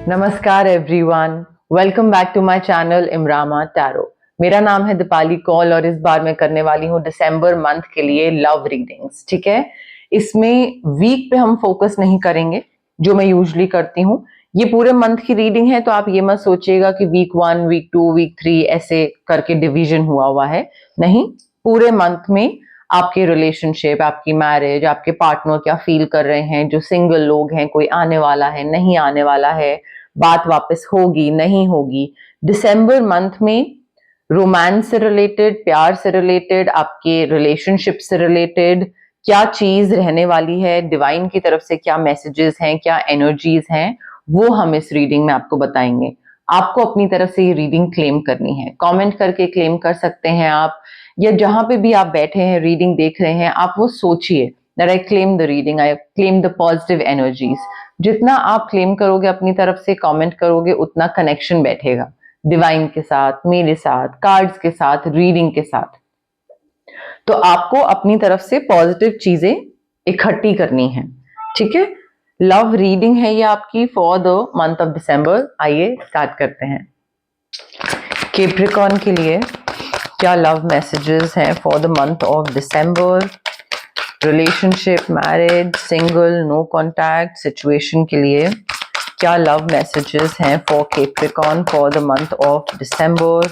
नमस्कार everyone, welcome back to my channel इमरामा tarot. मेरा नाम है दीपाली कौल और इस बार मैं करने वाली हूँ दिसंबर मंथ के लिए लव रीडिंग्स। ठीक है, इसमें वीक पे हम फोकस नहीं करेंगे जो मैं यूजुअली करती हूँ। ये पूरे मंथ की रीडिंग है, तो आप ये मत सोचिएगा कि वीक 1, वीक 2, वीक 3 ऐसे करके डिवीजन हुआ है। नहीं, पूरे मंथ में आपके रिलेशनशिप, आपकी मैरिज, आपके पार्टनर क्या फील कर रहे हैं, जो सिंगल लोग हैं, कोई आने वाला है, नहीं आने वाला है, बात वापस होगी नहीं होगी। दिसंबर मंथ में रोमांस से रिलेटेड, प्यार से रिलेटेड, आपके रिलेशनशिप से रिलेटेड क्या चीज रहने वाली है, डिवाइन की तरफ से क्या मैसेजेस हैं, क्या एनर्जीज हैं, वो हम इस रीडिंग में आपको बताएंगे। आपको अपनी तरफ से ये रीडिंग क्लेम करनी है, कमेंट करके क्लेम कर सकते हैं आप, या जहां पे भी आप बैठे हैं रीडिंग देख रहे हैं, आप वो सोचिए that I claim the reading, I claim the positive energies। जितना आप क्लेम करोगे, अपनी तरफ से कमेंट करोगे, उतना कनेक्शन बैठेगा डिवाइन के साथ, मेरे साथ, कार्ड्स के साथ, रीडिंग के साथ। तो आपको अपनी तरफ से पॉजिटिव चीजें इकट्ठी करनी है। ठीक है, लव रीडिंग है ये आपकी for the month of December. आइए स्टार्ट करते हैं। कैप्रिकॉर्न के लिए क्या लव मैसेजेस हैं for the month of December? Relationship, marriage, single, no contact situation के लिए क्या लव मैसेजेस हैं for Capricorn for the month of December?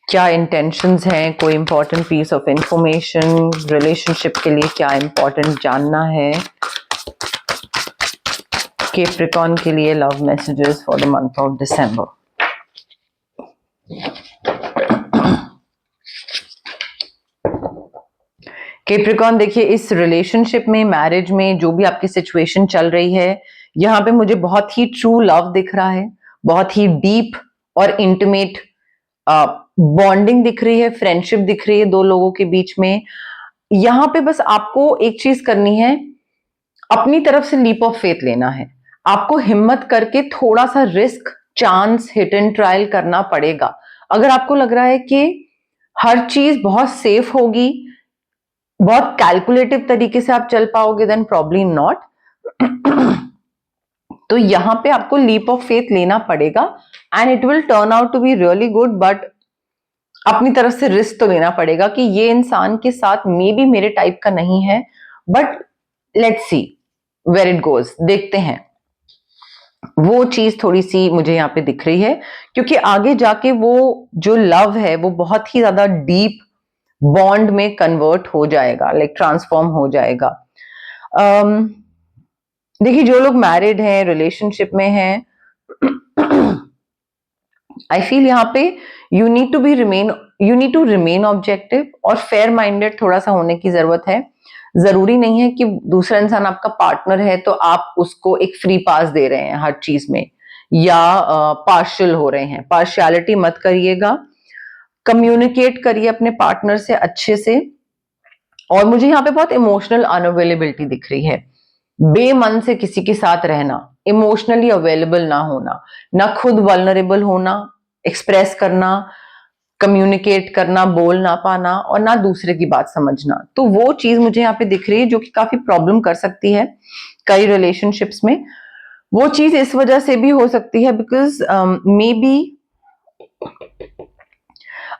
क्या इंटेंशंस हैं, कोई important piece of information relationship के लिए क्या इंपॉर्टेंट जानना है? कैप्रिकॉर्न के लिए love messages for the month of December. Capricorn, देखिए इस रिलेशनशिप में, मैरिज में, जो भी आपकी सिचुएशन चल रही है, यहाँ पे मुझे बहुत ही ट्रू लव दिख रहा है, बहुत ही डीप और इंटीमेट बॉन्डिंग दिख रही है, फ्रेंडशिप दिख रही है दो लोगों के बीच में। यहाँ पे बस आपको एक चीज करनी है, अपनी तरफ से लीप ऑफ फेथ लेना है। आपको हिम्मत करके थोड़ा सा risk, chance, hit and trial करना पड़ेगा। अगर आपको लग रहा है कि हर चीज बहुत सेफ होगी, बहुत कैलकुलेटिव तरीके से आप चल पाओगे, देन प्रॉब्ली नॉट। तो यहां पे आपको लीप ऑफ फेथ लेना पड़ेगा and it will turn out to be really good. But अपनी तरफ से रिस्क तो लेना पड़ेगा कि ये इंसान के साथ मे बी मेरे टाइप का नहीं है, but let's see where it goes. देखते हैं। वो चीज थोड़ी सी मुझे यहाँ पे दिख रही है, क्योंकि आगे जाके वो जो लव है वो बहुत ही ज्यादा डीप बॉन्ड में कन्वर्ट हो जाएगा, लाइक ट्रांसफॉर्म हो जाएगा। देखिए, जो लोग मैरिड हैं, रिलेशनशिप में हैं, आई फील यहाँ पे you need to remain objective और फेयर माइंडेड थोड़ा सा होने की जरूरत है। जरूरी नहीं है कि दूसरा इंसान आपका पार्टनर है तो आप उसको एक फ्री पास दे रहे हैं हर चीज में, या पार्शियल हो रहे हैं। पार्शियलिटी मत करिएगा, कम्युनिकेट करिए अपने पार्टनर से अच्छे से। और मुझे यहाँ पे बहुत इमोशनल अनअवेलेबिलिटी दिख रही है, बेमन से किसी के साथ रहना, इमोशनली अवेलेबल ना होना, ना खुद वल्नरेबल होना, एक्सप्रेस करना, कम्युनिकेट करना, बोल ना पाना, और ना दूसरे की बात समझना। तो वो चीज मुझे यहाँ पे दिख रही है जो कि काफी प्रॉब्लम कर सकती है कई रिलेशनशिप्स में। वो चीज इस वजह से भी हो सकती है बिकॉज मे बी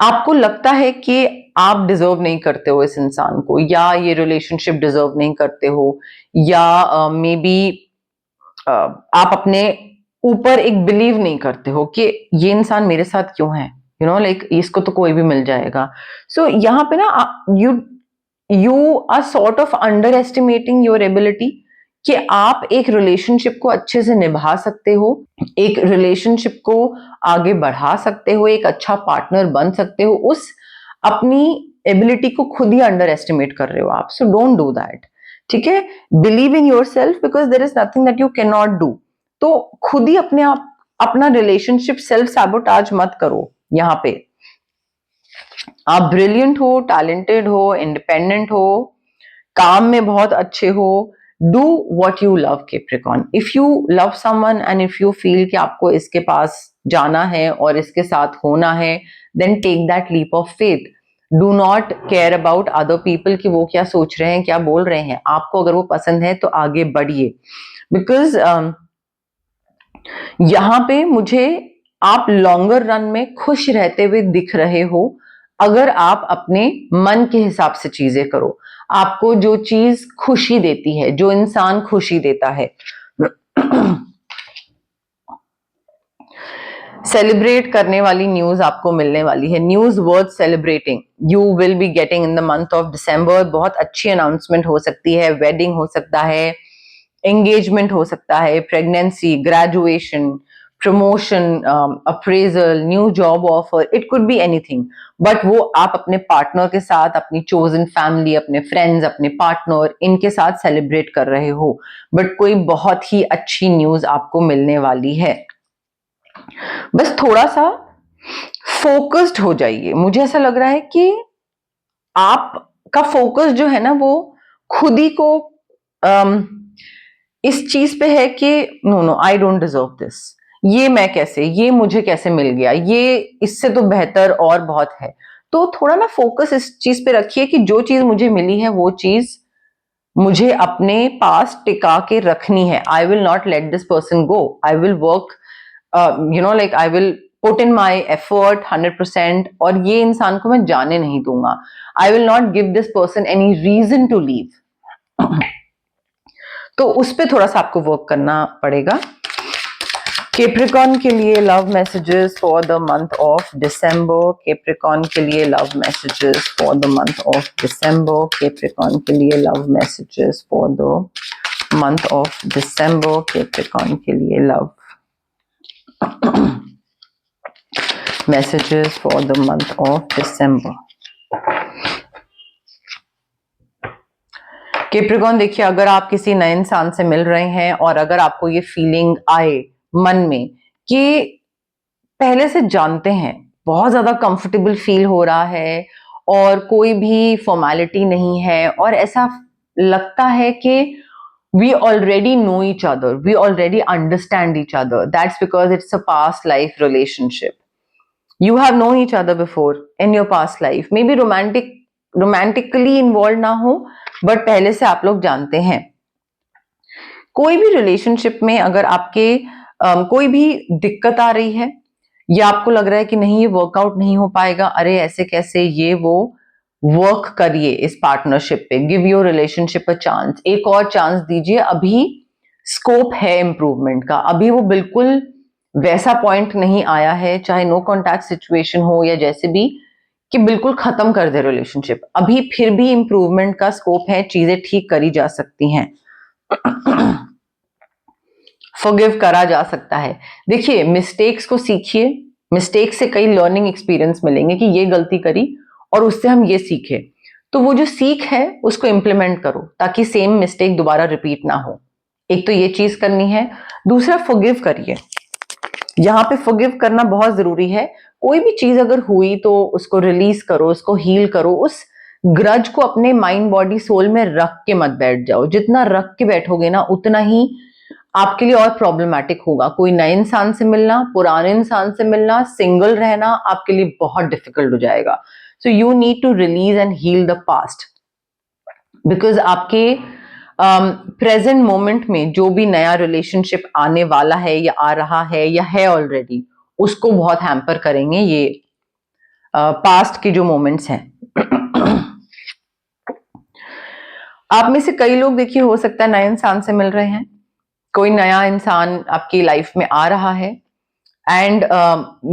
आपको लगता है कि आप डिजर्व नहीं करते हो इस इंसान को, या ये रिलेशनशिप डिजर्व नहीं करते हो, या मे बी आप अपने ऊपर एक बिलीव नहीं करते हो कि ये इंसान मेरे साथ क्यों है, यू नो, लाइक इसको तो कोई भी मिल जाएगा। सो यहाँ पे ना you you are sort of underestimating your ability कि आप एक रिलेशनशिप को अच्छे से निभा सकते हो, एक रिलेशनशिप को आगे बढ़ा सकते हो, एक अच्छा पार्टनर बन सकते हो। उस अपनी एबिलिटी को खुद ही अंडर एस्टिमेट कर रहे हो आप। So don't do that. ठीक है, believe in your self because there is nothing that you can not do. तो खुद ही अपने आप अपना रिलेशनशिप सेल्फ सैबोटाज मत करो। यहाँ पे आप ब्रिलियंट हो, टैलेंटेड हो, इंडिपेंडेंट हो, काम में बहुत अच्छे हो। Do what you love Capricorn. If you love someone and if you feel कि आपको इसके पास जाना है और इसके साथ होना है, then take that leap of faith. Do not care about other people कि वो क्या सोच रहे हैं, क्या बोल रहे हैं। आपको अगर वो पसंद है तो आगे बढ़िए, बिकॉज यहां पे मुझे आप लॉन्गर रन में खुश रहते हुए दिख रहे हो अगर आप अपने मन के हिसाब से चीजें करो। आपको जो चीज खुशी देती है, जो इंसान खुशी देता है, सेलिब्रेट करने वाली न्यूज आपको मिलने वाली है। News worth celebrating you will be getting in the month of December. बहुत अच्छी अनाउंसमेंट हो सकती है, वेडिंग हो सकता है, एंगेजमेंट हो सकता है, pregnancy, graduation, promotion, appraisal, new job offer, it could be anything. But वो आप अपने पार्टनर के साथ, अपनी चोजन फैमिली, अपने फ्रेंड्स, अपने पार्टनर, इनके साथ सेलिब्रेट कर रहे हो। बट कोई बहुत ही अच्छी न्यूज आपको मिलने वाली है। बस थोड़ा सा फोकस्ड हो जाइए। मुझे ऐसा लग रहा है कि आपका फोकस जो है ना वो खुद ही को इस चीज पे है कि no no I don't deserve this, ये मैं कैसे, ये मुझे कैसे मिल गया, ये इससे तो बेहतर और बहुत है। तो थोड़ा ना फोकस इस चीज पे रखिए कि जो चीज मुझे मिली है वो चीज मुझे अपने पास टिका के रखनी है। I will not let this person go, I will work like I will put in my effort 100%, और ये इंसान को मैं जाने नहीं दूंगा। I will not give this person any reason to leave. तो उस पे थोड़ा सा आपको वर्क करना पड़ेगा। कैप्रिकॉर्न के लिए love messages for the month of December. Capricorn के लिए love messages for the month of December. Capricorn के लिए love messages for the month of December. Capricorn के लिए love messages for the month of December. Capricorn देखिए, अगर आप किसी नए इंसान से मिल रहे हैं और अगर आपको ये फीलिंग आए मन में कि पहले से जानते हैं, बहुत ज्यादा कंफर्टेबल फील हो रहा है और कोई भी फॉर्मेलिटी नहीं है, और ऐसा लगता है कि we already know each other, we already understand each other, that's because it's a past life relationship. You have known each other before in your past life, maybe romantically involved ना हो, but पहले से आप लोग जानते हैं। कोई भी रिलेशनशिप में अगर आपके कोई भी दिक्कत आ रही है या आपको लग रहा है कि नहीं ये वर्कआउट नहीं हो पाएगा, अरे ऐसे कैसे, ये वो, वर्क करिए इस पार्टनरशिप पे। Give your relationship a chance, एक और चांस दीजिए। अभी स्कोप है इंप्रूवमेंट का, अभी वो बिल्कुल वैसा पॉइंट नहीं आया है, चाहे नो कॉन्टैक्ट सिचुएशन हो या जैसे भी, कि बिल्कुल खत्म कर दे रिलेशनशिप। अभी फिर भी इंप्रूवमेंट का स्कोप है, चीजें ठीक करी जा सकती हैं। फॉरगिव करा जा सकता है। देखिए, मिस्टेक्स को सीखिए, मिस्टेक से कई लर्निंग एक्सपीरियंस मिलेंगे कि ये गलती करी और उससे हम ये सीखे। तो वो जो सीख है उसको इंप्लीमेंट करो ताकि सेम मिस्टेक दोबारा रिपीट ना हो। एक तो ये चीज करनी है। दूसरा, फॉरगिव करिए। यहाँ पे फॉरगिव करना बहुत जरूरी है। कोई भी चीज अगर हुई तो उसको रिलीज करो, उसको हील करो। उस ग्रज को अपने माइंड बॉडी सोल में रख के मत बैठ जाओ। जितना रख के बैठोगे ना उतना ही आपके लिए और प्रॉब्लमेटिक होगा। कोई नए इंसान से मिलना, पुराने इंसान से मिलना, सिंगल रहना आपके लिए बहुत डिफिकल्ट हो जाएगा। So you need to release and heal the past, because आपके प्रेजेंट मोमेंट में जो भी नया रिलेशनशिप आने वाला है या आ रहा है या है ऑलरेडी, उसको बहुत हैम्पर करेंगे ये पास्ट के जो मोमेंट्स हैं। आप में से कई लोग देखिए, हो सकता है नए इंसान से मिल रहे हैं, कोई नया इंसान आपकी लाइफ में आ रहा है एंड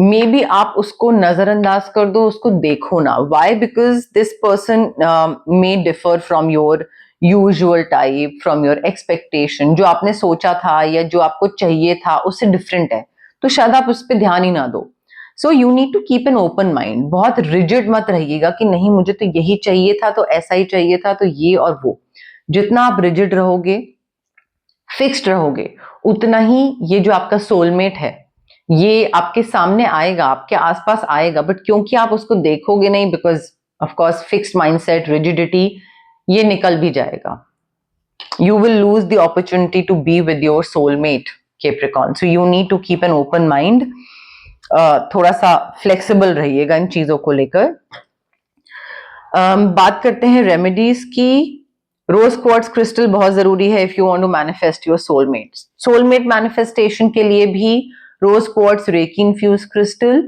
मे बी आप उसको नजरअंदाज कर दो, उसको देखो ना। Why? Because this person may differ from your usual type, from your expectation. जो आपने सोचा था या जो आपको चाहिए था उससे डिफरेंट है, तो शायद आप उस पर ध्यान ही ना दो। So you need to keep an open mind. बहुत रिजिड मत रहिएगा कि नहीं मुझे तो यही चाहिए था, तो ऐसा ही चाहिए था, तो ये और वो। जितना आप रिजिड रहोगे, फिक्स्ड रहोगे, उतना ही ये जो आपका सोलमेट है ये आपके सामने आएगा, आपके आसपास आएगा। बट क्योंकि आप उसको देखोगे नहीं, because of course fixed mindset, rigidity, ये निकल भी जाएगा। You will lose the opportunity to be with your soulmate, Capricorn. So you need to keep an open mind. थोड़ा सा फ्लेक्सिबल रहिएगा इन चीजों को लेकर। बात करते हैं रेमेडीज की। रोज क्वार्ट्ज क्रिस्टल बहुत जरूरी है if you want to manifest your soulmate. Soulmate manifestation के लिए भी rose quartz reiki infused crystal,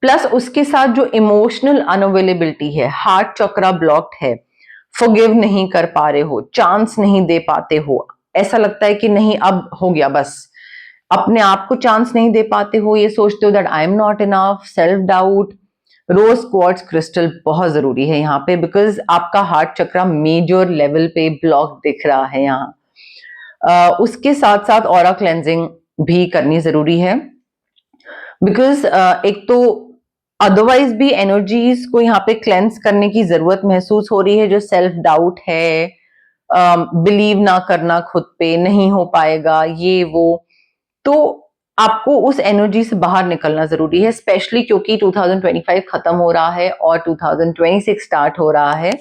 plus उसके साथ जो इमोशनल अनअवेलेबिलिटी है, हार्ट चक्रा ब्लॉक्ड है, फॉरगिव नहीं कर पा रहे हो, चांस नहीं दे पाते हो, ऐसा लगता है कि नहीं अब हो गया बस, अपने आप को चांस नहीं दे पाते हो, ये सोचते हो that I am not enough, self doubt, rose quartz crystal बहुत जरूरी है यहाँ पे, बिकॉज आपका हार्ट चक्रा मेजर लेवल पे ब्लॉक दिख रहा है यहाँ। उसके साथ साथ ऑरा क्लेंजिंग भी करनी जरूरी है, बिकॉज एक तो अदरवाइज भी एनर्जीज को यहाँ पे क्लेंस करने की जरूरत महसूस हो रही है, जो सेल्फ डाउट है, बिलीव ना करना खुद पे, नहीं हो पाएगा ये वो, तो आपको उस एनर्जी से बाहर निकलना जरूरी है, स्पेशली क्योंकि 2025 खत्म हो रहा है और 2026 स्टार्ट हो रहा है।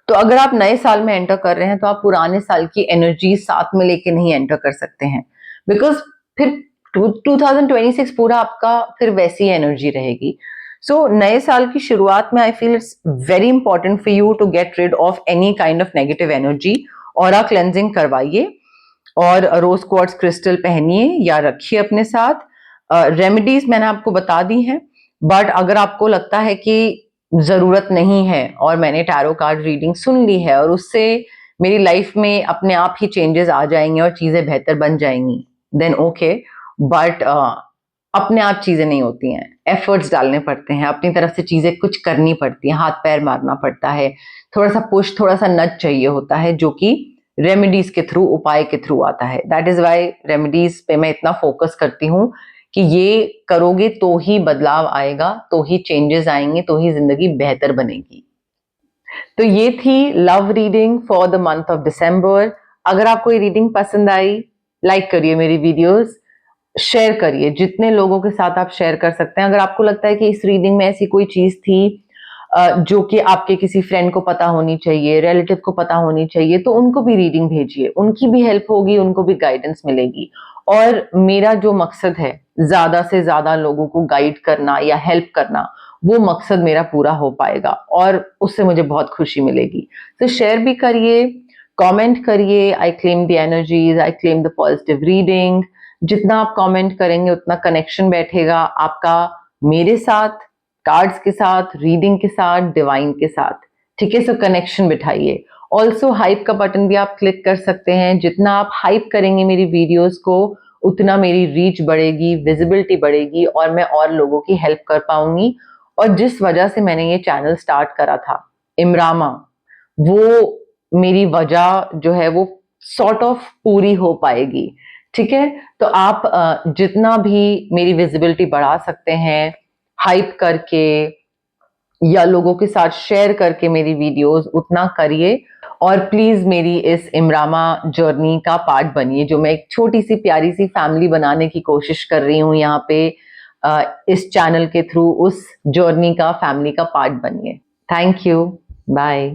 तो अगर आप नए साल में एंटर कर रहे हैं तो आप पुराने साल की एनर्जी साथ में लेके नहीं एंटर कर सकते हैं, बिकॉज फिर 2026 पूरा आपका फिर वैसी एनर्जी रहेगी। सो नए साल की शुरुआत में I feel it's very important for you to get rid of any kind of negative energy. Aura cleansing करवाइए और रोज क्वार्ट्ज क्रिस्टल पहनिए या रखिए अपने साथ। रेमेडीज मैंने आपको बता दी हैं, बट अगर आपको लगता है कि जरूरत नहीं है और मैंने टैरो कार्ड रीडिंग सुन ली है और उससे मेरी लाइफ में अपने आप ही चेंजेस आ जाएंगे और चीजें बेहतर बन जाएंगी, देन ओके, बट अपने आप चीजें नहीं होती हैं, एफर्ट्स डालने पड़ते हैं, अपनी तरफ से चीजें कुछ करनी पड़ती हैं, हाथ पैर मारना पड़ता है, थोड़ा सा पुश, थोड़ा सा नच चाहिए होता है, जो कि रेमेडीज के थ्रू, उपाय के थ्रू आता है। दैट इज वाई रेमेडीज पे मैं इतना फोकस करती हूँ कि ये करोगे तो ही बदलाव आएगा, तो ही चेंजेस आएंगे, तो ही जिंदगी बेहतर बनेगी। तो ये थी love reading for the month of दिसंबर। अगर आपको ये रीडिंग पसंद आई, लाइक करिए मेरी वीडियोस, शेयर करिए जितने लोगों के साथ आप शेयर कर सकते हैं। अगर आपको लगता है कि इस रीडिंग में ऐसी कोई चीज थी जो कि आपके किसी फ्रेंड को पता होनी चाहिए, रिलेटिव को पता होनी चाहिए, तो उनको भी रीडिंग भेजिए, उनकी भी हेल्प होगी, उनको भी गाइडेंस मिलेगी। और मेरा जो मकसद है ज्यादा से ज्यादा लोगों को गाइड करना या हेल्प करना, वो मकसद मेरा पूरा हो पाएगा और उससे मुझे बहुत खुशी मिलेगी। तो शेयर भी करिए, कमेंट करिए, I claim the energies, I claim the positive reading. जितना आप कमेंट करेंगे उतना कनेक्शन बैठेगा आपका मेरे साथ, कार्ड्स के साथ, रीडिंग के साथ, डिवाइन के साथ। ठीक है, सो कनेक्शन बिठाइए। ऑल्सो हाइप का बटन भी आप क्लिक कर सकते हैं। जितना आप हाइप करेंगे मेरी वीडियोस को, उतना मेरी रीच बढ़ेगी, विजिबिलिटी बढ़ेगी और मैं और लोगों की हेल्प कर पाऊंगी। और जिस वजह से मैंने ये चैनल स्टार्ट करा था, इमरामा, वो मेरी वजह जो है वो सॉर्ट ऑफ पूरी हो पाएगी। ठीक है, तो आप जितना भी मेरी विजिबिलिटी बढ़ा सकते हैं हाइप करके या लोगों के साथ शेयर करके मेरी वीडियोस, उतना करिए। और प्लीज मेरी इस इमरामा जर्नी का पार्ट बनिए, जो मैं एक छोटी सी प्यारी सी फैमिली बनाने की कोशिश कर रही हूँ यहाँ पे, इस चैनल के थ्रू उस जर्नी का, फैमिली का पार्ट बनिए। Thank you, bye.